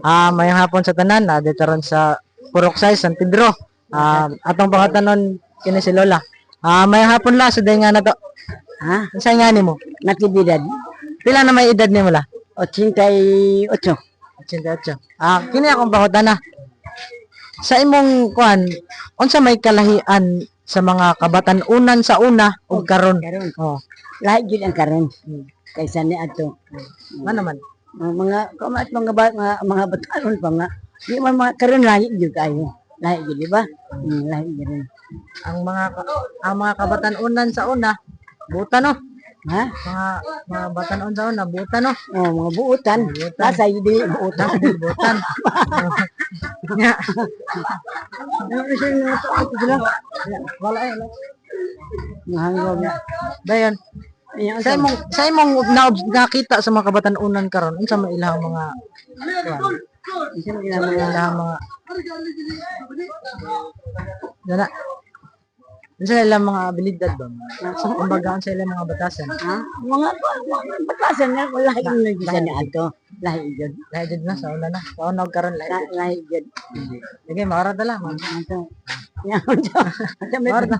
Mayang hapon sa tanan, dito ron sa Puroksay, San Pedro. Atong pangatanon kini si Lola. Mayang hapon la sa day nga na to. Ha? Sa nga nimo? Natibidad. Pila na may edad nimo la? 88. 88. Kini akong pangutana. Sa imong kuan, unsa may kalahian sa mga kabatan-unan sa una ug karon? Karon. Oh, Lahat yun ang karon. Kaysa ni ato. man naman. Mga kamat mga batanon pa nga. Di man mga karon lahi yun kayo. Lahi yun, di ba? Lahi yun. Ang mga kabatan-unan sa una, buta no. Ha? Mga batan-on sa una, buta no. Mga buutan. Nasa yun din buutan. Butan. Nga. Wala eh. Mahanggaw na. Dayon. Sa imong nakita sa mga kabatan-unan karon, unsa may ilang mga kuan? Ilang mga Dala. Unsa ilang mga abilidad ba? Kumbaga unsa ilang mga batasan? Ha? Mga batasan na ko lahi yun lagi sa ni ato. Lahi yun. Lahi jud na sa una na. Sa una ug karon lahi. Lahi yun. Sige, maara dala. Ato. Yan. Ato. Maara.